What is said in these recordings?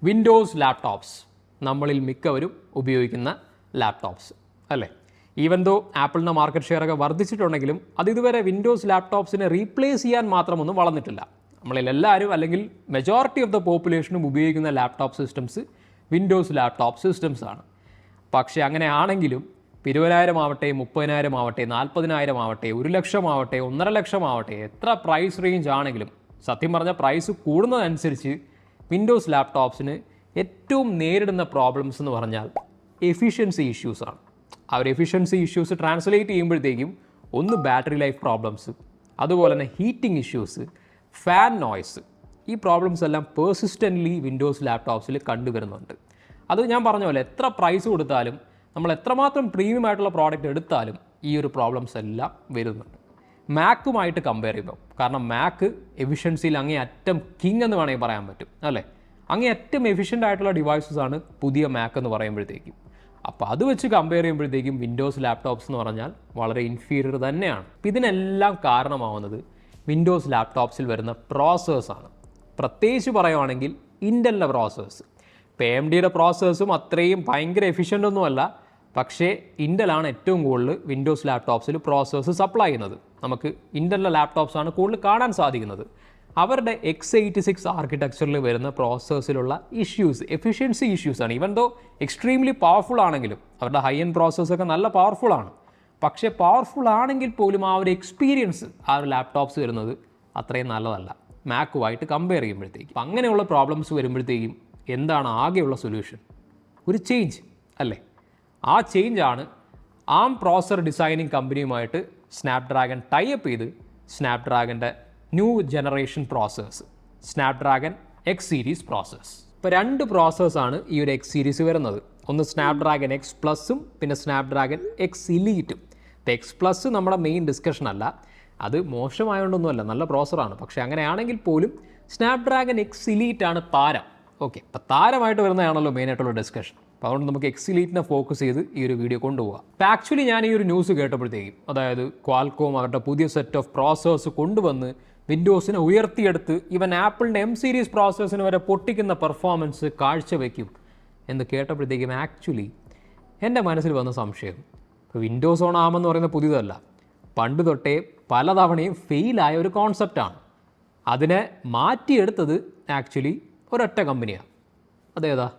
Windows laptops നമ്മളിൽ മിക്കവരും ഉപയോഗിക്കുന്ന ലാപ്ടോപ്സ് അല്ലേ. ഈവൻ ദോ ആപ്പിളിൻ്റെ മാർക്കറ്റ് ഷെയർ ഒക്കെ വർദ്ധിച്ചിട്ടുണ്ടെങ്കിലും അത് ഇതുവരെ വിൻഡോസ് ലാപ്ടോപ്സിനെ റീപ്ലേസ് ചെയ്യാൻ മാത്രമൊന്നും വളർന്നിട്ടില്ല. നമ്മളിൽ എല്ലാവരും അല്ലെങ്കിൽ മെജോറിറ്റി ഓഫ് ദ പോപ്പുലേഷനും ഉപയോഗിക്കുന്ന laptop systems Windows laptop systems ആണ്. പക്ഷേ അങ്ങനെ ആണെങ്കിലും 20,000 ആവട്ടെ, 30,000 ആവട്ടെ, 40,000 ആവട്ടെ, 1,00,000 ആവട്ടെ, 1,50,000 ആവട്ടെ, എത്ര പ്രൈസ് റേഞ്ച് ആണെങ്കിലും സത്യം പറഞ്ഞാൽ പ്രൈസ് കൂടുന്നതനുസരിച്ച് വിൻഡോസ് ലാപ്ടോപ്സിന് ഏറ്റവും നേരിടുന്ന പ്രോബ്ലംസ് എന്ന് പറഞ്ഞാൽ എഫിഷ്യൻസി ഇഷ്യൂസാണ്. ആ ഒരു എഫിഷ്യൻസി ഇഷ്യൂസ് ട്രാൻസ്ലേറ്റ് ചെയ്യുമ്പോഴത്തേക്കും ഒന്ന് ബാറ്ററി ലൈഫ് പ്രോബ്ലംസ്, അതുപോലെ തന്നെ ഹീറ്റിംഗ് ഇഷ്യൂസ്, ഫാൻ നോയ്സ്, ഈ പ്രോബ്ലംസ് എല്ലാം പേഴ്സിസ്റ്റൻ്റ്ലി വിൻഡോസ് ലാപ്ടോപ്സിൽ കണ്ടുവരുന്നുണ്ട്. അത് ഞാൻ പറഞ്ഞ പോലെ എത്ര പ്രൈസ് കൊടുത്താലും നമ്മൾ എത്രമാത്രം പ്രീമിയം ആയിട്ടുള്ള പ്രോഡക്റ്റ് എടുത്താലും ഈ ഒരു പ്രോബ്ലംസ് എല്ലാം വരുന്നുണ്ട്. മാക്കുമായിട്ട് കമ്പയർ ചെയ്യുമ്പോൾ, കാരണം മാക്ക് എഫിഷ്യൻസിയിൽ അങ്ങേയറ്റം കിങ് എന്ന് വേണമെങ്കിൽ പറയാൻ പറ്റും അല്ലേ. അങ്ങേയറ്റം എഫിഷ്യൻ്റ് ആയിട്ടുള്ള ഡിവൈസസ് ആണ് പുതിയ മാക്ക് എന്ന് പറയുമ്പോഴത്തേക്കും. അപ്പോൾ അത് വെച്ച് കമ്പയർ ചെയ്യുമ്പോഴത്തേക്കും വിൻഡോസ് ലാപ്ടോപ്സ് എന്ന് പറഞ്ഞാൽ വളരെ ഇൻഫീരിയർ തന്നെയാണ്. അപ്പോൾ ഇതിനെല്ലാം കാരണമാവുന്നത് വിൻഡോസ് ലാപ്ടോപ്സിൽ വരുന്ന പ്രോസസ്സേഴ്സാണ്. പ്രത്യേകിച്ച് പറയുവാണെങ്കിൽ ഇൻ്റലിൻ്റെ പ്രോസസ്സേഴ്സ്. ഇപ്പോൾ AMDയുടെ പ്രോസസ്സേഴ്സും അത്രയും ഭയങ്കര എഫിഷ്യൻ്റ് ഒന്നുമല്ല, പക്ഷേ ഇൻ്റലാണ് ഏറ്റവും കൂടുതൽ വിൻഡോസ് ലാപ്ടോപ്സിൽ പ്രോസസ്സേഴ്സ് സപ്ലൈ ചെയ്യുന്നത്. നമുക്ക് ഇൻ്റലിൻ്റെ ലാപ്ടോപ്സാണ് കൂടുതൽ കാണാൻ സാധിക്കുന്നത്. അവരുടെ x86 ആർക്കിടെക്ചറിൽ വരുന്ന പ്രോസസ്സേഴ്സിലുള്ള ഇഷ്യൂസ് എഫിഷ്യൻസി ഇഷ്യൂസാണ്. ഈവൻ ദോ എക്സ്ട്രീംലി പവർഫുൾ ആണെങ്കിലും അവരുടെ ഹൈ എൻഡ് പ്രോസസ്സൊക്കെ നല്ല പവർഫുൾ ആണ്. പക്ഷേ പവർഫുൾ ആണെങ്കിൽ പോലും ആ ഒരു എക്സ്പീരിയൻസ് ആ ഒരു ലാപ്ടോപ്സ് വരുന്നത് അത്രയും നല്ലതല്ല മാക്കുമായിട്ട് കമ്പയർ ചെയ്യുമ്പോഴത്തേക്കും. അങ്ങനെയുള്ള പ്രോബ്ലംസ് വരുമ്പോഴത്തേക്കും എന്താണ് ആകെയുള്ള സൊല്യൂഷൻ? ഒരു ചേഞ്ച് അല്ലേ. ആ ചേഞ്ചാണ് ആം പ്രോസസർ ഡിസൈനിങ് കമ്പനിയുമായിട്ട് സ്നാപ്ഡ്രാഗൺ ടൈപ്പ് ചെയ്ത് സ്നാപ്ഡ്രാഗൻ്റെ new generation processors, Snapdragon X series processors. ഇപ്പോൾ 2 പ്രോസസ്സേഴ്സാണ് ഈ ഒരു X സീരീസ് വരുന്നത്. ഒന്ന് സ്നാപ്ഡ്രാഗൺ X പ്ലസും പിന്നെ സ്നാപ്ഡ്രാഗൺ X ഇലീറ്റും. ഇപ്പോൾ X പ്ലസ് നമ്മുടെ മെയിൻ ഡിസ്കഷൻ അല്ല, അത് മോശമായതുകൊണ്ടൊന്നുമല്ല, നല്ല പ്രോസസ്സറാണ്. പക്ഷേ അങ്ങനെയാണെങ്കിൽ പോലും സ്നാപ്ഡ്രാഗൺ X ഇലീറ്റാണ് താരം. ഓക്കെ, അപ്പോൾ താരമായിട്ട് വരുന്നതാണല്ലോ മെയിനായിട്ടുള്ള ഡിസ്കഷൻ. അപ്പോൾ അതുകൊണ്ട് നമുക്ക് X ഇലീറ്റിനെ ഫോക്കസ് ചെയ്ത് ഈ ഒരു വീഡിയോ കൊണ്ടുപോകാം. അപ്പോൾ ആക്ച്വലി ഞാൻ ഈ ഒരു ന്യൂസ് കേട്ടപ്പോഴത്തേക്കും, അതായത് ക്വാൽകോം അവരുടെ പുതിയ സെറ്റ് ഓഫ് പ്രോസസ്സേഴ്സ് കൊണ്ടുവന്ന് വിൻഡോസിനെ ഉയർത്തിയെടുത്ത് ഈവൻ ആപ്പിളിൻ്റെ M സീരീസ് പ്രോസസ്സേഴ്സിന് വരെ പൊട്ടിക്കുന്ന പെർഫോമൻസ് കാഴ്ചവെക്കും എന്ന് കേട്ടപ്പോഴത്തേക്കും ആക്ച്വലി എൻ്റെ മനസ്സിൽ വന്ന സംശയം, ഇപ്പോൾ വിൻഡോസ് ഓൺ ആമെന്ന് പറയുന്നത് പുതിയതല്ല, പണ്ട് തൊട്ടേ പലതവണയും ഫെയിലായ ഒരു കോൺസെപ്റ്റാണ്. അതിനെ മാറ്റിയെടുത്തത് ആക്ച്വലി ഒരൊറ്റ കമ്പനിയാണ്. അതേതാ?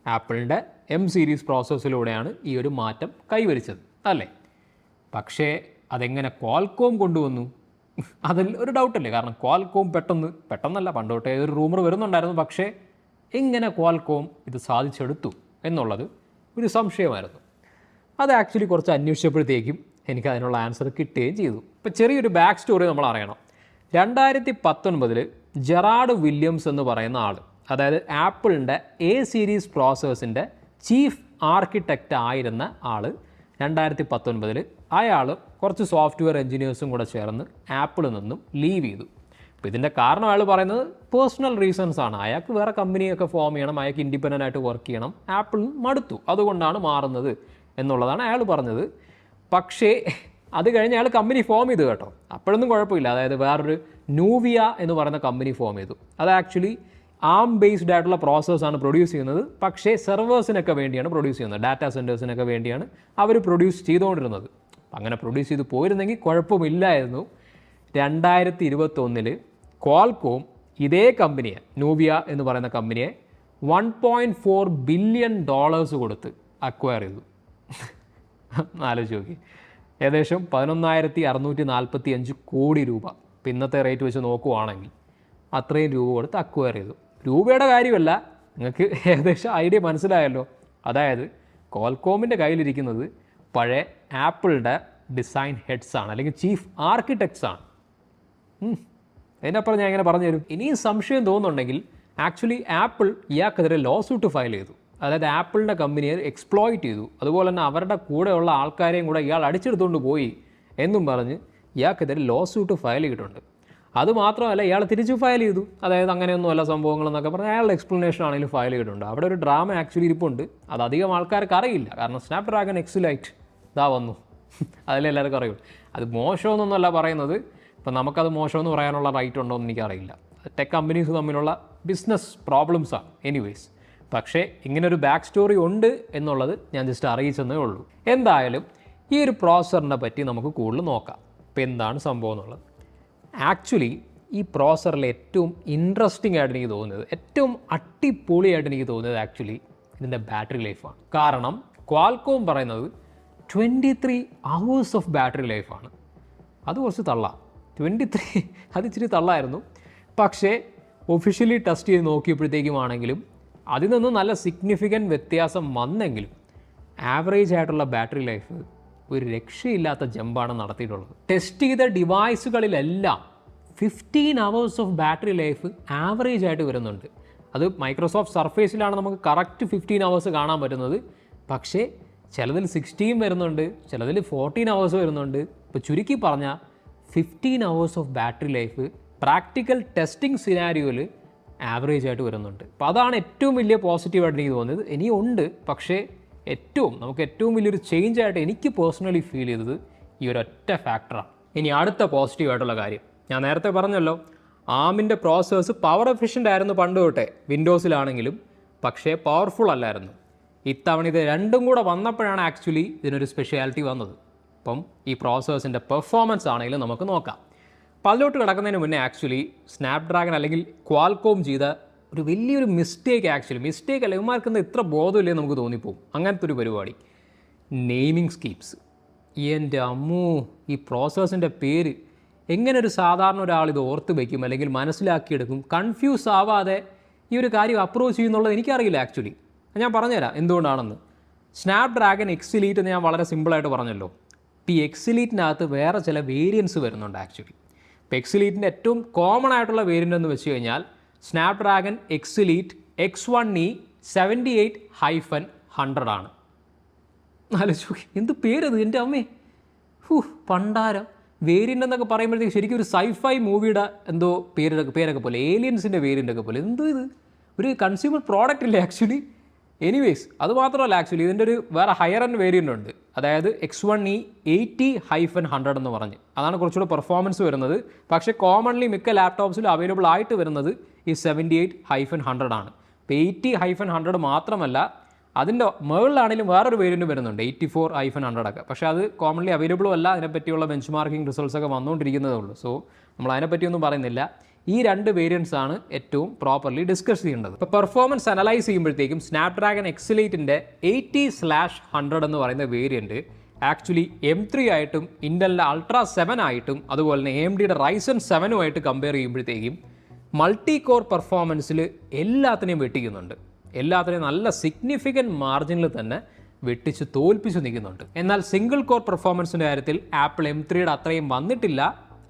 ആപ്പിളിൻ്റെ M സീരീസ് പ്രോസസ്സറിലൂടെയാണ് ഈ ഒരു മാറ്റം കൈവരിച്ചത് അല്ലേ. പക്ഷേ അതെങ്ങനെ ക്വാൽകോം കൊണ്ടുവന്നു? അതിൽ ഒരു ഡൗട്ടല്ലേ. കാരണം ക്വാൽകോം പെട്ടെന്നല്ല, പണ്ട് തൊട്ടേ ഒരു റൂമർ വരുന്നുണ്ടായിരുന്നു. പക്ഷേ എങ്ങനെ ക്വാൽകോം ഇത് സാധിച്ചെടുത്തു എന്നുള്ളത് ഒരു സംശയമായിരുന്നു. അത് ആക്ച്വലി കുറച്ച് അന്വേഷിച്ചപ്പോഴത്തേക്കും എനിക്ക് അതിനുള്ള ആൻസർ കിട്ടുകയും ചെയ്തു. ഇപ്പോൾ ചെറിയൊരു ബാക്ക് സ്റ്റോറി നമ്മൾ അറിയണം. 2019 ജെറാഡ് വില്യംസ് എന്ന് പറയുന്ന ആൾ, അതായത് ആപ്പിളിൻ്റെ A സീരീസ് പ്രോസസ്സേഴ്സിൻ്റെ ചീഫ് ആർക്കിടെക്റ്റ് ആയിരുന്ന ആൾ 2019 അയാൾ കുറച്ച് സോഫ്റ്റ്വെയർ എഞ്ചിനീയേഴ്സും കൂടെ ചേർന്ന് ആപ്പിളിൽ നിന്നും ലീവ് ചെയ്തു. അപ്പോൾ ഇതിൻ്റെ കാരണം അയാൾ പറയുന്നത് പേഴ്സണൽ റീസൺസ് ആണ്. അയാൾക്ക് വേറെ കമ്പനിയൊക്കെ ഫോം ചെയ്യണം, അയാൾക്ക് ഇൻഡിപെൻഡൻ്റ് ആയിട്ട് വർക്ക് ചെയ്യണം, ആപ്പിൾ മടുത്തു, അതുകൊണ്ടാണ് മാറുന്നത് എന്നുള്ളതാണ് അയാൾ പറഞ്ഞത്. പക്ഷേ അത് കഴിഞ്ഞ് അയാൾ കമ്പനി ഫോം ചെയ്തു കേട്ടോ. അപ്പോഴൊന്നും കുഴപ്പമില്ല. അതായത് വേറൊരു നൂവിയ എന്ന് പറയുന്ന കമ്പനി ഫോം ചെയ്തു. അത് ആക്ച്വലി ബേസ്ഡ് ആയിട്ടുള്ള പ്രോസസ്സാണ് പ്രൊഡ്യൂസ് ചെയ്യുന്നത്. പക്ഷേ സെർവേഴ്സിനൊക്കെ വേണ്ടിയാണ് പ്രൊഡ്യൂസ് ചെയ്യുന്നത്, ഡാറ്റാ സെൻറ്റേഴ്സിനൊക്കെ വേണ്ടിയാണ് അവർ പ്രൊഡ്യൂസ് ചെയ്തുകൊണ്ടിരുന്നത്. അങ്ങനെ പ്രൊഡ്യൂസ് ചെയ്ത് പോയിരുന്നെങ്കിൽ കുഴപ്പമില്ലായിരുന്നു. 2021 ക്വാൽകോം ഇതേ കമ്പനിയെ, നൂവിയ എന്ന് പറയുന്ന കമ്പനിയെ $1.4 ബില്യൺ കൊടുത്ത് അക്വയർ ചെയ്തു. ആലോചിച്ച് നോക്കി, ഏകദേശം 11,645 കോടി രൂപ. ഇപ്പം ഇന്നത്തെ റേറ്റ് വെച്ച് നോക്കുവാണെങ്കിൽ അത്രയും രൂപ കൊടുത്ത് അക്വയർ ചെയ്തു. രൂപയുടെ കാര്യമല്ല, നിങ്ങൾക്ക് ഏകദേശം ഐഡിയ മനസ്സിലായല്ലോ. അതായത് ക്വാൽകോമിൻ്റെ കയ്യിലിരിക്കുന്നത് പഴയ ആപ്പിളിൻ്റെ ഡിസൈൻ ഹെഡ്സാണ്, അല്ലെങ്കിൽ ചീഫ് ആർക്കിടെക്ട്സ് ആണ്. അതിനപ്പുറം ഞാൻ ഇങ്ങനെ പറഞ്ഞു തരും. ഇനിയും സംശയം തോന്നുന്നുണ്ടെങ്കിൽ ആക്ച്വലി ആപ്പിൾ ഇയാൾക്കെതിരെ ലോ സൂട്ട് ഫയൽ ചെയ്തു. അതായത് ആപ്പിളിൻ്റെ കമ്പനിയെ എക്സ്പ്ലോയിറ്റ് ചെയ്തു, അതുപോലെ തന്നെ അവരുടെ കൂടെയുള്ള ആൾക്കാരെയും കൂടെ ഇയാൾ അടിച്ചെടുത്തുകൊണ്ട് പോയി എന്നും പറഞ്ഞ് ഇയാൾക്കെതിരെ ലോ സൂട്ട് ഫയൽ ചെയ്തിട്ടുണ്ട്. അതുമാത്രമല്ല, ഇയാൾ തിരിച്ചു ഫയൽ ചെയ്തു. അതായത് അങ്ങനെയൊന്നുമല്ല സംഭവങ്ങളെന്നൊക്കെ പറഞ്ഞാൽ അയാളുടെ എക്സ്പ്ലനേഷൻ ആണെങ്കിലും ഫയൽ ചെയ്തിട്ടുണ്ട്. അവിടെ ഒരു ഡ്രാമ ആക്ച്വലി ഇരിപ്പുണ്ട്. അത് അധികം ആൾക്കാർക്ക് അറിയില്ല. കാരണം സ്നാപ്ഡ്രാഗൺ X ലൈറ്റ് ഇതാ വന്നു, അതിലെല്ലാവർക്കും അറിയുള്ളൂ. അത് മോശമെന്നൊന്നുമല്ല പറയുന്നത്. ഇപ്പം നമുക്കത് മോശമെന്ന് പറയാനുള്ള റൈറ്റ് ഉണ്ടോ എന്ന് എനിക്കറിയില്ല. ടെക് കമ്പനീസ് തമ്മിലുള്ള ബിസിനസ് പ്രോബ്ലംസാണ് എനിവേസ്. പക്ഷേ ഇങ്ങനൊരു ബാക്ക് സ്റ്റോറി ഉണ്ട് എന്നുള്ളത് ഞാൻ ജസ്റ്റ് അറിയിച്ചെന്നേ ഉള്ളൂ. എന്തായാലും ഈ ഒരു പ്രോസസ്സറിനെ പറ്റി നമുക്ക് കൂടുതൽ നോക്കാം. ഇപ്പോൾ എന്താണ് സംഭവം എന്നുള്ളത്. ആക്ച്വലി ഈ പ്രോസസ്സറിൽ ഏറ്റവും ഇൻട്രസ്റ്റിംഗ് ആയിട്ട് എനിക്ക് തോന്നുന്നത്, ഏറ്റവും അടിപൊളിയായിട്ട് എനിക്ക് തോന്നുന്നത് ആക്ച്വലി ഇതിൻ്റെ ബാറ്ററി ലൈഫാണ്. കാരണം ക്വാൾകോം പറയുന്നത് 23 hours ഓഫ് ബാറ്ററി ലൈഫാണ്. അത് കുറച്ച് തള്ളാം. 23 അത് ഇച്ചിരി തള്ളായിരുന്നു. പക്ഷേ ഒഫീഷ്യലി ടെസ്റ്റ് ചെയ്ത് നോക്കിയപ്പോഴത്തേക്കുമാണെങ്കിലും അതിൽ നിന്ന് നല്ല സിഗ്നിഫിക്കൻറ്റ് വ്യത്യാസം വന്നെങ്കിലും ആവറേജ് ആയിട്ടുള്ള ബാറ്ററി ലൈഫ് ഒരു രക്ഷയില്ലാത്ത ജമ്പാണ് നടത്തിയിട്ടുള്ളത്. ടെസ്റ്റ് ചെയ്ത ഡിവൈസുകളിലെല്ലാം 15 hours of battery life average ആയിട്ട് വരുന്നുണ്ട്. അത് മൈക്രോസോഫ്റ്റ് സർഫേസിലാണ് നമുക്ക് കറക്റ്റ് 15 hours കാണാൻ പറ്റുന്നത്. പക്ഷേ ചിലതിൽ 16 വരുന്നുണ്ട്, ചിലതിൽ 14 hours വരുന്നുണ്ട്. ഇപ്പോൾ ചുരുക്കി പറഞ്ഞാൽ 15 hours of battery life practical testing സിനാരിയോയിൽ ആവറേജ് ആയിട്ട് വരുന്നുണ്ട്. അപ്പോൾ അതാണ് ഏറ്റവും വലിയ പോസിറ്റീവായിട്ട് എനിക്ക് തോന്നിയത്. ഇനിയും ഉണ്ട്, പക്ഷേ നമുക്ക് ഏറ്റവും വലിയൊരു ചേഞ്ച് ആയിട്ട് എനിക്ക് പേഴ്സണലി ഫീൽ ചെയ്തത് ഈ ഒരൊറ്റ ഫാക്ടറാണ്. ഇനി അടുത്ത പോസിറ്റീവായിട്ടുള്ള കാര്യം, ഞാൻ നേരത്തെ പറഞ്ഞല്ലോ ആമിൻ്റെ പ്രോസസ്സേഴ്സ് പവർ എഫിഷ്യൻ്റ് ആയിരുന്നു പണ്ട് തൊട്ടേ വിൻഡോസിലാണെങ്കിലും, പക്ഷേ പവർഫുൾ അല്ലായിരുന്നു. ഇത്തവണ ഇത് രണ്ടും കൂടെ വന്നപ്പോഴാണ് ആക്ച്വലി ഇതിനൊരു സ്പെഷ്യാലിറ്റി വന്നത്. അപ്പം ഈ പ്രോസസ്സേഴ്സിൻ്റെ പെർഫോമൻസ് ആണെങ്കിലും നമുക്ക് നോക്കാം. അപ്പോൾ അതിലോട്ട് കിടക്കുന്നതിന് മുന്നേ ആക്ച്വലി സ്നാപ്ഡ്രാഗൺ അല്ലെങ്കിൽ ക്വാൾകോം ചെയ്ത ഒരു വലിയൊരു മിസ്റ്റേക്ക് അല്ല, ഇവന്മാർക്കെന്താ ഇത്ര ബോധമില്ലേ നമുക്ക് തോന്നിപ്പോവും. അങ്ങനത്തെ ഒരു പരിപാടി, നെയിമിങ് സ്കീംസ്. എൻ്റെ അമ്മോ, ഈ പ്രോസസ്സറിൻ്റെ പേര് എങ്ങനെ ഒരു സാധാരണ ഒരാൾ ഇത് ഓർത്ത് വയ്ക്കും അല്ലെങ്കിൽ മനസ്സിലാക്കിയെടുക്കും, കൺഫ്യൂസ് ആവാതെ ഈ ഒരു കാര്യം അപ്രോച്ച് ചെയ്യുന്നുള്ളത് എനിക്കറിയില്ല ആക്ച്വലി. ഞാൻ പറഞ്ഞുതരാം എന്തുകൊണ്ടാണെന്ന്. സ്നാപ്ഡ്രാഗൺ എക്സ് എലീറ്റ് എന്ന് ഞാൻ വളരെ സിമ്പിളായിട്ട് പറഞ്ഞല്ലോ. ഇപ്പോൾ ഈ എക്സ് എലീറ്റിനകത്ത് വേറെ ചില വേരിയൻസ് വരുന്നുണ്ട് ആക്ച്വലി. ഇപ്പോൾ എക്സ് എലീറ്റിൻ്റെ ഏറ്റവും കോമൺ ആയിട്ടുള്ള വേരിയൻ്റ് എന്ന് വെച്ച് കഴിഞ്ഞാൽ സ്നാപ്ഡ്രാഗൺ എക്സ് എലീറ്റ് X1E 78-100 ആണ്. ആലോചിച്ചു എന്ത് പേരത്, എൻ്റെ അമ്മേ. പണ്ടാരം വേരിയൻ്റ് എന്നൊക്കെ പറയുമ്പോഴത്തേക്ക് ശരിക്കും ഒരു സൈഫൈ മൂവിയുടെ എന്തോ പേരൊക്കെ പോലെ, ഏലിയൻസിൻ്റെ വേരിയൻ്റൊക്കെ പോലെ. എന്തോ ഇത് ഒരു കൺസ്യൂമർ പ്രോഡക്റ്റ് ഇല്ലേ ആക്ച്വലി. എനിവേസ് അത് മാത്രമല്ല, ആക്ച്വലി ഇതിൻ്റെ ഒരു വേറെ ഹയർ എൻഡ് വേരിയൻ്റ് ഉണ്ട്. അതായത് X1E 80-100 എന്ന് പറഞ്ഞ്, അതാണ് കുറച്ചുകൂടെ പെർഫോമൻസ് വരുന്നത്. പക്ഷേ കോമൺലി മിക്ക ലാപ്ടോപ്സിലും അവൈലബിൾ ആയിട്ട് വരുന്നത് ഈ 78-100 ആണ്. ഇപ്പോൾ 80-100 മാത്രമല്ല, അതിൻ്റെ മുകളിലാണെങ്കിലും വേറൊരു വേരിയൻ്റ് വരുന്നുണ്ട് 84-100 ഒക്കെ. പക്ഷേ അത് കോമൺലി അവൈലബിളും അല്ല. അതിനെപ്പറ്റിയുള്ള ബെഞ്ച് മാർക്കിംഗ് റിസൾട്ട്സ് ഒക്കെ വന്നുകൊണ്ടിരിക്കുന്നതേ ഉള്ളൂ. സോ നമ്മൾ അതിനെപ്പറ്റിയൊന്നും പറയുന്നില്ല. ഈ രണ്ട് വേരിയൻസ് ആണ് ഏറ്റവും പ്രോപ്പർലി ഡിസ്കസ് ചെയ്യേണ്ടത്. ഇപ്പോൾ പെർഫോമൻസ് അനലൈസ് ചെയ്യുമ്പോഴത്തേക്കും സ്നാപ്ഡ്രാഗൺ എക്സ് എലീറ്റിൻ്റെ 80/100 എന്ന് പറയുന്ന വേരിയൻറ്റ് ആക്ച്വലി M3 ആയിട്ടും ഇൻ്റലിൻ്റെ അൾട്രാ 7 ആയിട്ടും അതുപോലെ തന്നെ AMDയുടെ Ryzen 7 കമ്പയർ ചെയ്യുമ്പോഴത്തേക്കും മൾട്ടി കോർ പെർഫോമൻസിൽ എല്ലാത്തിനെയും വെട്ടിക്കുന്നുണ്ട്. എല്ലാത്തിനെയും നല്ല സിഗ്നിഫിക്കൻറ്റ് മാർജിനിൽ തന്നെ വെട്ടിച്ച് തോൽപ്പിച്ച് നിൽക്കുന്നുണ്ട്. എന്നാൽ സിംഗിൾ കോർ പെർഫോമൻസിൻ്റെ കാര്യത്തിൽ ആപ്പിൾ M3യുടെ അത്രയും വന്നിട്ടില്ല.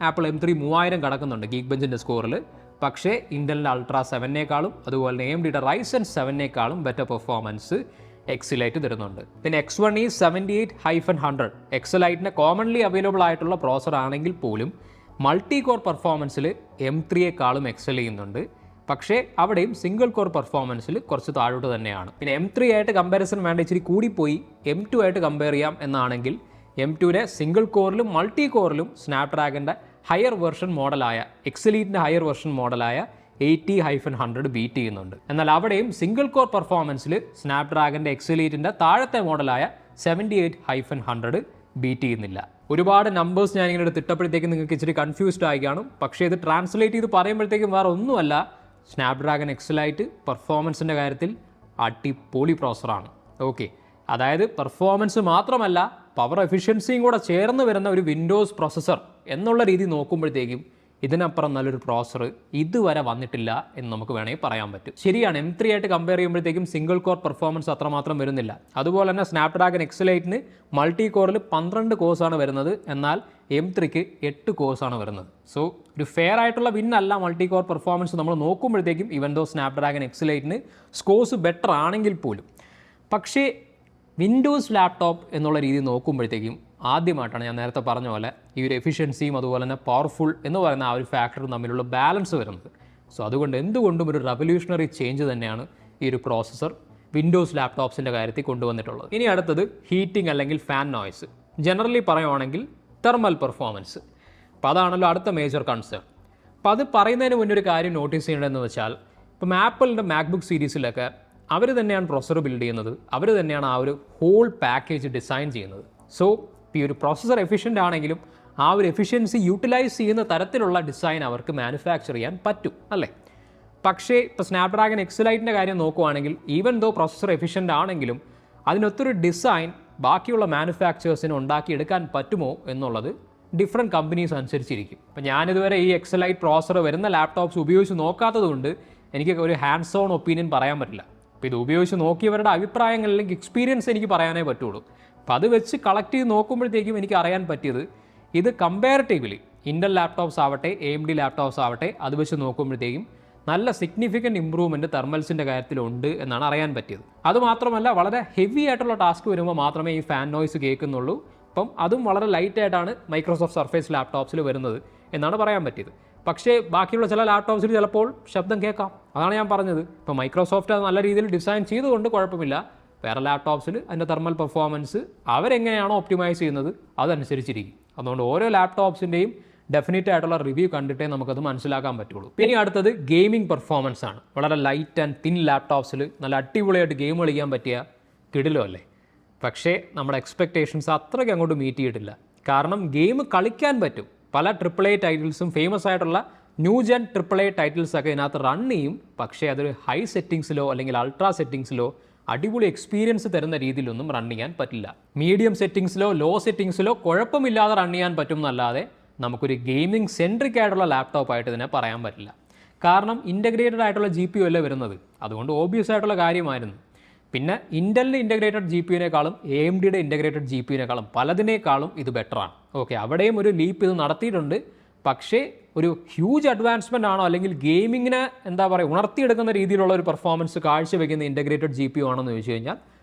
ആപ്പിൾ M3 3000 കടക്കുന്നുണ്ട് ഗീക്ക് ബെഞ്ചിൻ്റെ സ്കോറിൽ. പക്ഷേ ഇൻ്റലിൻ്റെ അൾട്രാ 7 അതുപോലെ തന്നെ AMDയുടെ Ryzen 7 ബെറ്റർ പെർഫോമൻസ് എക്സിലൈറ്റ് തരുന്നുണ്ട്. പിന്നെ X1E 78-100 എക്സലൈറ്റിന് കോമൺലി അവൈലബിൾ ആയിട്ടുള്ള പ്രോസർ ആണെങ്കിൽ പോലും മൾട്ടി കോർ പെർഫോമൻസിൽ M3 എക്സൽ ചെയ്യുന്നുണ്ട്. പക്ഷേ അവിടെയും സിംഗിൾ കോർ പെർഫോമൻസിൽ കുറച്ച് താഴോട്ട് തന്നെയാണ്. പിന്നെ M3 ആയിട്ട് കമ്പാരിസൺ വേണ്ട, ഇച്ചിരി കൂടിപ്പോയി M2 ആയിട്ട് കമ്പയർ ചെയ്യാം എന്നാണെങ്കിൽ M2നെ സിംഗിൾ കോറിലും മൾട്ടി കോറിലും സ്നാപ്ഡ്രാഗൻ്റെ ഹയർ വെർഷൻ മോഡലായ എക്സലീറ്റിൻ്റെ ഹയർ വെർഷൻ മോഡലായ 80-100 ബീറ്റ് ചെയ്യുന്നുണ്ട്. എന്നാൽ അവിടെയും സിംഗിൾ കോർ പെർഫോമൻസിൽ സ്നാപ്ഡ്രാഗൻ്റെ എക്സലീറ്റിൻ്റെ താഴത്തെ മോഡലായ 78-100 ബീറ്റ് ചെയ്യുന്നില്ല. ഒരുപാട് നമ്പേഴ്സ് ഞാൻ ഇങ്ങനെ തിട്ടപ്പോഴത്തേക്കും നിങ്ങൾക്ക് ഇച്ചിരി കൺഫ്യൂസ്ഡ് ആയി കാണും. പക്ഷേ ഇത് ട്രാൻസ്ലേറ്റ് ചെയ്ത് പറയുമ്പോഴത്തേക്കും വേറെ ഒന്നുമല്ല, സ്നാപ്ഡ്രാഗൺ എക്സലൈറ്റ് പെർഫോമൻസിൻ്റെ കാര്യത്തിൽ അടിപൊളി പ്രോസറാണ്. ഓക്കെ, അതായത് പെർഫോമൻസ് മാത്രമല്ല പവർ എഫിഷ്യൻസിയും കൂടെ ചേർന്ന് വരുന്ന ഒരു വിൻഡോസ് പ്രോസസ്സർ എന്നുള്ള രീതി നോക്കുമ്പോഴത്തേക്കും ഇതിനപ്പുറം നല്ലൊരു പ്രോസസ്സർ ഇതുവരെ വന്നിട്ടില്ല എന്ന് നമുക്ക് വേണമെങ്കിൽ പറയാൻ പറ്റും. ശരിയാണ്, M3 ആയിട്ട് കമ്പയർ ചെയ്യുമ്പോഴത്തേക്കും സിംഗിൾ കോർ പെർഫോമൻസ് അത്രമാത്രം വരുന്നില്ല. അതുപോലെ തന്നെ സ്നാപ്ഡ്രാഗൺ എക്സലൈറ്റിന് മൾട്ടി കോറിൽ 12 കോഴ്സാണ് വരുന്നത്, എന്നാൽ M3ക്ക് 8 കോഴ്സാണ് വരുന്നത്. സോ ഒരു ഫെയർ ആയിട്ടുള്ള വിന്നല്ല മൾട്ടി കോർ പെർഫോമൻസ് നമ്മൾ നോക്കുമ്പോഴത്തേക്കും, ഇവൻ ദോ സ്നാപ്ഡ്രാഗൺ എക്സലൈറ്റിന് സ്കോഴ്സ് ബെറ്റർ ആണെങ്കിൽ പോലും. പക്ഷേ വിൻഡോസ് ലാപ്ടോപ്പ് എന്നുള്ള രീതി നോക്കുമ്പോഴത്തേക്കും ആദ്യമായിട്ടാണ് ഞാൻ നേരത്തെ പറഞ്ഞ പോലെ ഈ ഒരു എഫിഷ്യൻസിയും അതുപോലെ തന്നെ പവർഫുൾ എന്ന് പറയുന്ന ആ ഒരു ഫാക്ടറും തമ്മിലുള്ള ബാലൻസ് വരുന്നത്. സോ അതുകൊണ്ട് എന്തുകൊണ്ടും ഒരു റവല്യൂഷണറി ചേഞ്ച് തന്നെയാണ് ഈ ഒരു പ്രോസസ്സർ വിൻഡോസ് ലാപ്ടോപ്സിൻ്റെ കാര്യത്തിൽ കൊണ്ടുവന്നിട്ടുള്ളത്. ഇനി അടുത്തത് ഹീറ്റിംഗ് അല്ലെങ്കിൽ ഫാൻ നോയ്സ്. ജനറലി പറയുവാണെങ്കിൽ തെർമൽ പെർഫോമൻസ്. അപ്പോൾ അതാണല്ലോ അടുത്ത മേജർ കൺസേൺ. അപ്പോൾ അത് പറയുന്നതിന് മുന്നേ ഒരു കാര്യം നോട്ടീസ് ചെയ്യേണ്ടതെന്ന് വെച്ചാൽ, ഇപ്പം ആപ്പിളിൻ്റെ മാക്ബുക്ക് സീരീസിലൊക്കെ അവർ തന്നെയാണ് പ്രൊസസ്സർ ബിൽഡ് ചെയ്യുന്നത്, അവർ തന്നെയാണ് ആ ഒരു ഹോൾ പാക്കേജ് ഡിസൈൻ ചെയ്യുന്നത്. സോ ഈ ഒരു പ്രൊസസ്സർ എഫിഷ്യൻ്റ് ആണെങ്കിലും ആ ഒരു എഫിഷ്യൻസി യൂട്ടിലൈസ് ചെയ്യുന്ന തരത്തിലുള്ള ഡിസൈൻ അവർക്ക് മാനുഫാക്ചർ ചെയ്യാൻ പറ്റും അല്ലേ. പക്ഷേ ഇപ്പോൾ സ്നാപ്ഡ്രാഗൺ എക്സലൈറ്റിൻ്റെ കാര്യം നോക്കുവാണെങ്കിൽ, ഈവൻ ദോ പ്രൊസസ്സർ എഫിഷ്യൻ്റ് ആണെങ്കിലും അതിനൊത്തൊരു ഡിസൈൻ ബാക്കിയുള്ള മാനുഫാക്ചേഴ്സിന് ഉണ്ടാക്കിയെടുക്കാൻ പറ്റുമോ എന്നുള്ളത് ഡിഫറെൻറ്റ് കമ്പനീസ് അനുസരിച്ചിരിക്കും. ഇപ്പം ഞാനിതുവരെ ഈ എക്സലൈറ്റ് പ്രോസസ്സർ വരുന്ന ലാപ്ടോപ്സ് ഉപയോഗിച്ച് നോക്കാത്തത് കൊണ്ട് എനിക്ക് ഒരു ഹാൻഡ്സ് ഓൺ ഒപ്പീനിയൻ പറയാൻ പറ്റില്ല. അപ്പോൾ ഇത് ഉപയോഗിച്ച് നോക്കിയവരുടെ അഭിപ്രായങ്ങൾ അല്ലെങ്കിൽ എക്സ്പീരിയൻസ് എനിക്ക് പറയാനേ പറ്റുള്ളൂ. അപ്പോൾ അത് വെച്ച് കളക്ട് ചെയ്ത് നോക്കുമ്പോഴത്തേക്കും എനിക്ക് അറിയാൻ പറ്റിയത്, ഇത് കമ്പാരിറ്റീവ്ലി ഇൻ്റൽ ലാപ്ടോപ്സ് ആവട്ടെ AMD ലാപ്ടോപ്സ് ആവട്ടെ അത് വെച്ച് നോക്കുമ്പോഴത്തേക്കും നല്ല സിഗ്നിഫിക്കൻറ്റ് ഇമ്പ്രൂവ്മെൻറ്റ് തെർമൽസിൻ്റെ കാര്യത്തിലുണ്ട് എന്നാണ് അറിയാൻ പറ്റിയത്. അതുമാത്രമല്ല, വളരെ ഹെവി ആയിട്ടുള്ള ടാസ്ക് വരുമ്പോൾ മാത്രമേ ഈ ഫാൻ നോയ്സ് കേൾക്കുന്നുള്ളൂ. അപ്പം അതും വളരെ ലൈറ്റായിട്ടാണ് മൈക്രോസോഫ്റ്റ് സർഫേസ് ലാപ്ടോപ്സിൽ വരുന്നത് എന്നാണ് പറയാൻ പറ്റിയത്. പക്ഷേ ബാക്കിയുള്ള ചില ലാപ്ടോപ്സിൽ ചിലപ്പോൾ ശബ്ദം കേൾക്കാം. അതാണ് ഞാൻ പറഞ്ഞത്. ഇപ്പോൾ മൈക്രോസോഫ്റ്റ് അത് നല്ല രീതിയിൽ ഡിസൈൻ ചെയ്തുകൊണ്ട് കുഴപ്പമില്ല. വേറെ ലാപ്ടോപ്സിൽ അതിൻ്റെ തെർമൽ പെർഫോമൻസ് അവരെങ്ങനെയാണോ ഒപ്റ്റിമൈസ് ചെയ്യുന്നത് അതനുസരിച്ചിരിക്കും. അതുകൊണ്ട് ഓരോ ലാപ്ടോപ്സിൻ്റെയും ഡെഫിനറ്റ് ആയിട്ടുള്ള റിവ്യൂ കണ്ടിട്ടേ നമുക്കത് മനസ്സിലാക്കാൻ പറ്റുള്ളൂ. പിന്നെ അടുത്തത് ഗെയിമിംഗ് പെർഫോമൻസ് ആണ്. വളരെ ലൈറ്റ് ആൻഡ് തിൻ ലാപ്ടോപ്സിൽ നല്ല അടിപൊളിയായിട്ട് ഗെയിം കളിക്കാൻ പറ്റിയ കിടിലോ അല്ലേ. പക്ഷേ നമ്മുടെ എക്സ്പെക്റ്റേഷൻസ് അത്രയ്ക്ക് അങ്ങോട്ട് മീറ്റ് ചെയ്തിട്ടില്ല. കാരണം ഗെയിം കളിക്കാൻ പറ്റും. പല AAA ടൈറ്റിൽസും ഫേമസ് ആയിട്ടുള്ള ന്യൂ ജെൻ AAA ടൈറ്റിൽസൊക്കെ ഇതിനകത്ത് റൺ ചെയ്യും. പക്ഷേ അതൊരു ഹൈ സെറ്റിങ്സിലോ അല്ലെങ്കിൽ അൾട്രാ സെറ്റിങ്സിലോ അടിപൊളി എക്സ്പീരിയൻസ് തരുന്ന രീതിയിലൊന്നും റൺ ചെയ്യാൻ പറ്റില്ല. മീഡിയം സെറ്റിങ്സിലോ ലോ സെറ്റിങ്സിലോ കുഴപ്പമില്ലാതെ റൺ ചെയ്യാൻ പറ്റും എന്നല്ലാതെ നമുക്കൊരു ഗെയിമിംഗ് സെൻട്രിക് ആയിട്ടുള്ള ലാപ്ടോപ്പായിട്ട് ഇതിനെ പറയാൻ പറ്റില്ല. കാരണം ഇൻ്റഗ്രേറ്റഡ് ആയിട്ടുള്ള GPU അല്ലേ വരുന്നത്. അതുകൊണ്ട് ഓബിയസ് ആയിട്ടുള്ള കാര്യമായിരുന്നു. പിന്നെ ഇൻ്റലിൻ്റെ ഇൻ്റഗ്രേറ്റഡ് GPUവിനേക്കാളും AMDയുടെ ഇൻ്റഗ്രേറ്റഡ് GPUവിനേക്കാളും പലതിനേക്കാളും ഇത് ബെറ്ററാണ്. ഓക്കെ, അവിടെയും ഒരു ലീപ്പ് ഇത് നടത്തിയിട്ടുണ്ട്. പക്ഷേ ഒരു ഹ്യൂജ് അഡ്വാൻസ്മെൻ്റ് ആണോ അല്ലെങ്കിൽ ഗെയിമിങ്ങിനെ എന്താ പറയുക ഉണർത്തിയെടുക്കുന്ന രീതിയിലുള്ള ഒരു പെർഫോമൻസ് കാഴ്ചവെക്കുന്ന ഇൻ്റഗ്രേറ്റഡ് GPU ആണോ എന്ന് ചോദിച്ചു കഴിഞ്ഞാൽ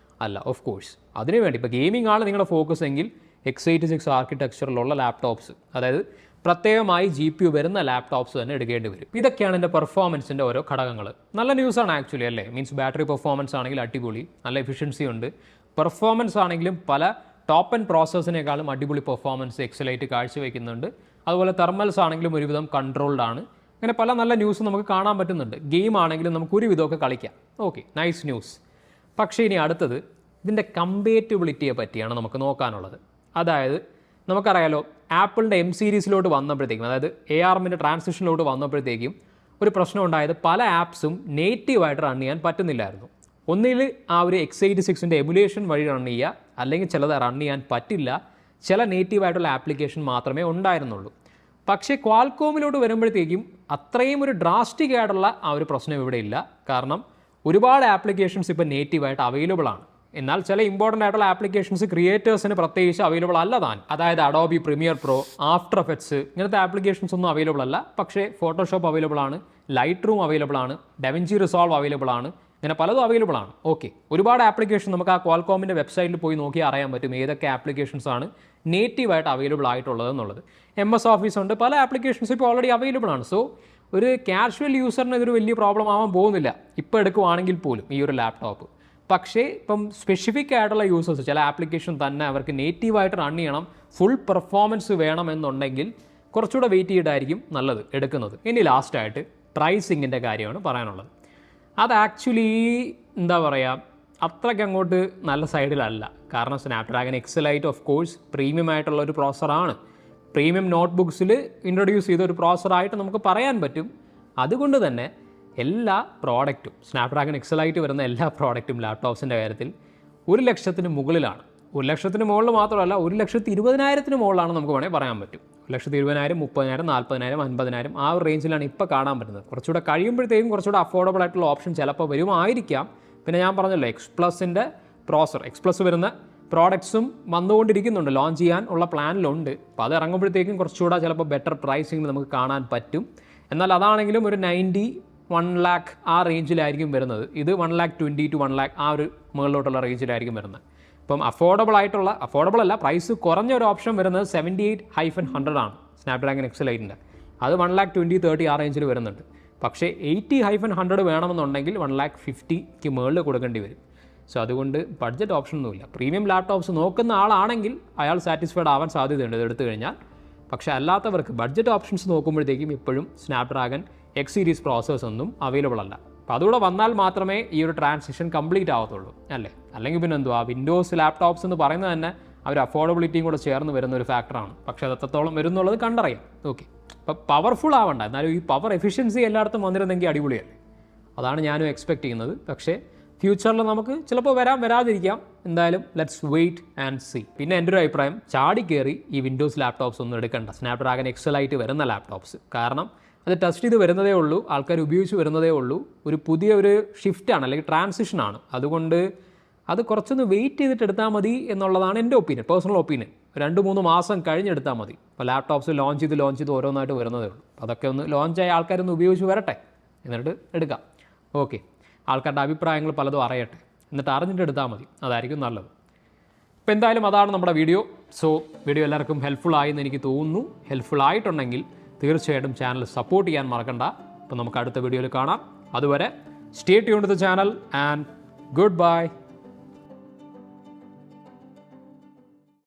അല്ല. ഓഫ് കോഴ്സ് അതിനുവേണ്ടി ഇപ്പോൾ ഗെയിമിംഗ് ആണ് നിങ്ങളുടെ ഫോക്കസ് എങ്കിൽ x86 ആർക്കിടെക്ചറിലുള്ള ലാപ്ടോപ്സ്, അതായത് പ്രത്യേകമായി GPU വരുന്ന ലാപ്ടോപ്സ് തന്നെ എടുക്കേണ്ടി വരും. ഇതൊക്കെയാണ് എൻ്റെ പെർഫോമൻസിൻ്റെ ഓരോ ഘടകങ്ങൾ. നല്ല ന്യൂസാണ് ആക്ച്വലി അല്ലേ. മീൻസ് ബാറ്ററി പെർഫോമൻസ് ആണെങ്കിൽ അടിപൊളി, നല്ല എഫിഷ്യൻസി ഉണ്ട്. പെർഫോമൻസ് ആണെങ്കിലും പല ടോപ്പ് ആൻഡ് പ്രോസസ്സിനേക്കാളും അടിപൊളി പെർഫോമൻസ് എക്സലൈറ്റ് കാഴ്ചവെക്കുന്നുണ്ട്. അതുപോലെ തെർമൽസ് ആണെങ്കിലും ഒരുവിധം കൺട്രോൾഡ് ആണ്. അങ്ങനെ പല നല്ല ന്യൂസ് നമുക്ക് കാണാൻ പറ്റുന്നുണ്ട്. ഗെയിം ആണെങ്കിലും നമുക്ക് ഒരു വിധമൊക്കെ കളിക്കാം. Okay, nice news. പക്ഷേ ഇനി അടുത്തത് ഇതിൻ്റെ കമ്പാറ്റബിലിറ്റിയെ പറ്റിയാണ് നമുക്ക് നോക്കാനുള്ളത്. അതായത് നമുക്കറിയാലോ, ആപ്പിളിൻ്റെ M സീരീസിലോട്ട് വന്നപ്പോഴത്തേക്കും, അതായത് ARMൻ്റെ ട്രാൻസിഷനിലോട്ട് വന്നപ്പോഴത്തേക്കും ഒരു പ്രശ്നം ഉണ്ടായത്, പല ആപ്സും നേറ്റീവായിട്ട് റൺ ചെയ്യാൻ പറ്റുന്നില്ലായിരുന്നു. ഒന്നിൽ ആ ഒരു x86ൻ്റെ എമുലേഷൻ വഴി റൺ ചെയ്യുക, അല്ലെങ്കിൽ ചിലത് റൺ ചെയ്യാൻ പറ്റില്ല. ചില നേറ്റീവായിട്ടുള്ള ആപ്ലിക്കേഷൻ മാത്രമേ ഉണ്ടായിരുന്നുള്ളൂ. പക്ഷേ ക്വാൾകോമിലോട്ട് വരുമ്പോഴത്തേക്കും അത്രയും ഒരു ഡ്രാസ്റ്റിക് ആയിട്ടുള്ള ആ ഒരു പ്രശ്നം ഇവിടെ ഇല്ല. കാരണം ഒരുപാട് ആപ്ലിക്കേഷൻസ് ഇപ്പോൾ നേറ്റീവായിട്ട് അവൈലബിൾ ആണ്. എന്നാൽ ചില ഇമ്പോർട്ടൻ്റ് ആയിട്ടുള്ള ആപ്ലിക്കേഷൻസ് ക്രിയേറ്റേഴ്സിന് പ്രത്യേകിച്ച് അവൈലബിൾ അല്ല താൻ. അതായത് Adobe premier pro, after effects ഇങ്ങനത്തെ ആപ്ലിക്കേഷൻസ് ഒന്നും അവൈലബിൾ അല്ല. പക്ഷേ ഫോട്ടോഷോപ്പ് അവൈലബിൾ ആണ്, ലൈറ്റ് റൂം അവൈലബിൾ ആണ്, ഡെവിഞ്ചി റിസോൾവ് അവൈലബിൾ ആണ്, ഇങ്ങനെ പലതും അവൈലബിൾ ആണ്. ഓക്കെ, ഒരുപാട് ആപ്ലിക്കേഷൻ നമുക്ക് ആ ക്വാൾകോമിൻ്റെ വെബ്സൈറ്റിൽ പോയി നോക്കി അറിയാൻ പറ്റും ഏതൊക്കെ ആപ്ലിക്കേഷൻസ് ആണ് നേറ്റീവായിട്ട് അവൈലബിൾ ആയിട്ടുള്ളത് എന്നുള്ളത്. MS ഓഫീസ് ഉണ്ട്, പല ആപ്ലിക്കേഷൻസ് ഇപ്പോൾ ഓൾറെഡി അവൈലബിൾ ആണ്. സോ ഒരു കാഷ്വൽ യൂസറിന് ഇതൊരു വലിയ പ്രോബ്ലം ആവാൻ പോകുന്നില്ല ഇപ്പോൾ എടുക്കുവാണെങ്കിൽ പോലും ഈ ഒരു ലാപ്ടോപ്പ്. പക്ഷേ ഇപ്പം സ്പെസിഫിക് ആയിട്ടുള്ള യൂസേഴ്സ്, ചില ആപ്ലിക്കേഷൻ തന്നെ അവർക്ക് നേറ്റീവായിട്ട് റൺ ചെയ്യണം, ഫുൾ പെർഫോമൻസ് വേണമെന്നുണ്ടെങ്കിൽ കുറച്ചുകൂടെ വെയിറ്റ് ചെയ്തിട്ടായിരിക്കും നല്ലത് എടുക്കുന്നത്. ഇനി ലാസ്റ്റായിട്ട് പ്രൈസിങ്ങിൻ്റെ കാര്യമാണ് പറയാനുള്ളത്. അത് ആക്ച്വലി എന്താ പറയുക, അത്രയ്ക്ക് അങ്ങോട്ട് നല്ല സൈഡിലല്ല. കാരണം സ്നാപ്ഡ്രാഗൺ എക്സലൈറ്റ് ഓഫ് കോഴ്സ് പ്രീമിയം ആയിട്ടുള്ള ഒരു പ്രോസറാണ്. പ്രീമിയം നോട്ട്ബുക്സിൽ ഇൻട്രൊഡ്യൂസ് ചെയ്ത ഒരു പ്രോസറായിട്ട് നമുക്ക് പറയാൻ പറ്റും. അതുകൊണ്ട് തന്നെ എല്ലാ പ്രോഡക്റ്റും, സ്നാപ്ഡ്രാഗൺ എക്സലൈറ്റ് വരുന്ന എല്ലാ പ്രോഡക്റ്റും ലാപ്ടോപ്സിൻ്റെ കാര്യത്തിൽ 1,00,000 മുകളിലാണ്. 1,00,000 മുകളിൽ മാത്രമല്ല, 1,20,000 മുകളിലാണ് നമുക്ക് വേണമെങ്കിൽ പറയാൻ പറ്റും. 1,20,000, 30,000, 40,000, 50,000 ആ ഒരു റേഞ്ചിലാണ് ഇപ്പോൾ കാണാൻ പറ്റുന്നത്. കുറച്ചുകൂടെ കഴിയുമ്പോഴത്തേക്കും കുറച്ചുകൂടെ അഫോർഡബിൾ ആയിട്ടുള്ള ഓപ്ഷൻ ചിലപ്പോൾ വരുമായിരിക്കാം. പിന്നെ ഞാൻ പറഞ്ഞല്ലോ, X+ൻ്റെ പ്രോസർ, X+ വരുന്ന പ്രോഡക്ട്സും വന്നുകൊണ്ടിരിക്കുന്നുണ്ട്, ലോഞ്ച് ചെയ്യാൻ ഉള്ള പ്ലാനിലുണ്ട്. അപ്പോൾ അത് ഇറങ്ങുമ്പോഴത്തേക്കും കുറച്ചുകൂടെ ചിലപ്പോൾ ബെറ്റർ പ്രൈസിങ് നമുക്ക് കാണാൻ പറ്റും. എന്നാൽ അതാണെങ്കിലും ഒരു 90-1 lakh ആ റേഞ്ചിലായിരിക്കും വരുന്നത്. ഇത് 1,20,000 to 1 lakh ആ ഒരു മുകളിലോട്ടുള്ള റേഞ്ചിലായിരിക്കും വരുന്നത്. ഇപ്പം അഫോർഡബിൾ അല്ല, പ്രൈസ് കുറഞ്ഞ ഒരു ഓപ്ഷൻ വരുന്നത് 78-100 ആണ് സ്നാപ്ഡ്രാഗൺ എക്സലൈറ്റിൻ്റെ. അത് 1,20,000-1,30,000 ആ റേഞ്ചിൽ വരുന്നുണ്ട്. പക്ഷേ 80-100 വേണമെന്നുണ്ടെങ്കിൽ 1,50,000 മുകളിൽ കൊടുക്കേണ്ടി വരും. സോ അതുകൊണ്ട് ബഡ്ജറ്റ് ഓപ്ഷനൊന്നുമില്ല. പ്രീമിയം ലാപ്ടോപ്സ് നോക്കുന്ന ആളാണെങ്കിൽ അയാൾ സാറ്റിസ്ഫൈഡ് ആവാൻ സാധ്യതയുണ്ട് ഇതെടുത്തു കഴിഞ്ഞാൽ. പക്ഷേ അല്ലാത്തവർക്ക് ബഡ്ജറ്റ് ഓപ്ഷൻസ് നോക്കുമ്പോഴത്തേക്കും ഇപ്പോഴും സ്നാപ്ഡ്രാഗൺ എക്സ് സീരീസ് പ്രോസസ്സേഴ്സ് ഒന്നും അവൈലബിൾ അല്ല. അപ്പോൾ അതുകൂടെ വന്നാൽ മാത്രമേ ഈ ഒരു ട്രാൻസിഷൻ കംപ്ലീറ്റ് ആവത്തുള്ളൂ അല്ലേ. അല്ലെങ്കിൽ പിന്നെ എന്തുവാ, വിൻഡോസ് ലാപ്ടോപ്സ് എന്ന് പറയുന്നത് തന്നെ അവർ അഫോർഡബിലിറ്റിയും കൂടെ ചേർന്ന് വരുന്ന ഒരു ഫാക്ടറാണ്. പക്ഷേ അത് എത്രത്തോളം വരുന്നുള്ളത് കണ്ടറിയാം. ഓക്കെ, അപ്പോൾ പവർഫുൾ ആവണ്ട, എന്നാലും ഈ പവർ എഫിഷ്യൻസി എല്ലായിടത്തും വന്നിരുന്നെങ്കിൽ അടിപൊളിയല്ലേ. അതാണ് ഞാനും എക്സ്പെക്ട് ചെയ്യുന്നത്. പക്ഷേ ഫ്യൂച്ചറിൽ നമുക്ക് ചിലപ്പോൾ വരാതിരിക്കാം. എന്തായാലും ലെറ്റ്സ് വെയിറ്റ് ആൻഡ് സീ. പിന്നെ എൻ്റെ ഒരു അഭിപ്രായം, ചാടി കയറി ഈ വിൻഡോസ് ലാപ്ടോപ്സ് ഒന്നും എടുക്കണ്ട, സ്നാപ്ഡ്രാഗൺ എക്സലായിട്ട് വരുന്ന ലാപ്ടോപ്സ്. കാരണം അത് ടെസ്റ്റ് ചെയ്ത് വരുന്നതേ ഉള്ളൂ, ആൾക്കാർ ഉപയോഗിച്ച് വരുന്നതേ ഉള്ളൂ. ഒരു പുതിയ ഒരു ഷിഫ്റ്റാണ് അല്ലെങ്കിൽ ട്രാൻസിഷനാണ്. അതുകൊണ്ട് അത് കുറച്ചൊന്ന് വെയിറ്റ് ചെയ്തിട്ട് എടുത്താൽ മതി എന്നുള്ളതാണ് എൻ്റെ ഒപ്പീനിയൻ, പേഴ്സണൽ ഒപ്പീനിയൻ. 2-3 മാസം കഴിഞ്ഞെടുത്താൽ മതി. ഇപ്പോൾ ലാപ്ടോപ്സ് ലോഞ്ച് ചെയ്ത് ഓരോന്നായിട്ട് വരുന്നതേ ഉള്ളൂ. അതൊക്കെ ഒന്ന് ലോഞ്ചായി ആൾക്കാരൊന്ന് ഉപയോഗിച്ച് വരട്ടെ, എന്നിട്ട് എടുക്കാം. ഓക്കെ, ആൾക്കാരുടെ അഭിപ്രായങ്ങൾ പലതും അറിയട്ടെ, എന്നിട്ട് അറിഞ്ഞിട്ട് എടുത്താൽ മതി, അതായിരിക്കും നല്ലത്. അപ്പോൾ എന്തായാലും അതാണ് നമ്മുടെ വീഡിയോ. സോ വീഡിയോ എല്ലാവർക്കും ഹെൽപ്ഫുൾ ആയി എന്ന് എനിക്ക് തോന്നുന്നു. ഹെൽപ്ഫുൾ ആയിട്ടുണ്ടെങ്കിൽ തീർച്ചയായിട്ടും ചാനൽ സപ്പോർട്ട് ചെയ്യാൻ മറക്കണ്ട. അപ്പോൾ നമുക്ക് അടുത്ത വീഡിയോയിൽ കാണാം. അതുവരെ stay tuned to the channel and good bye.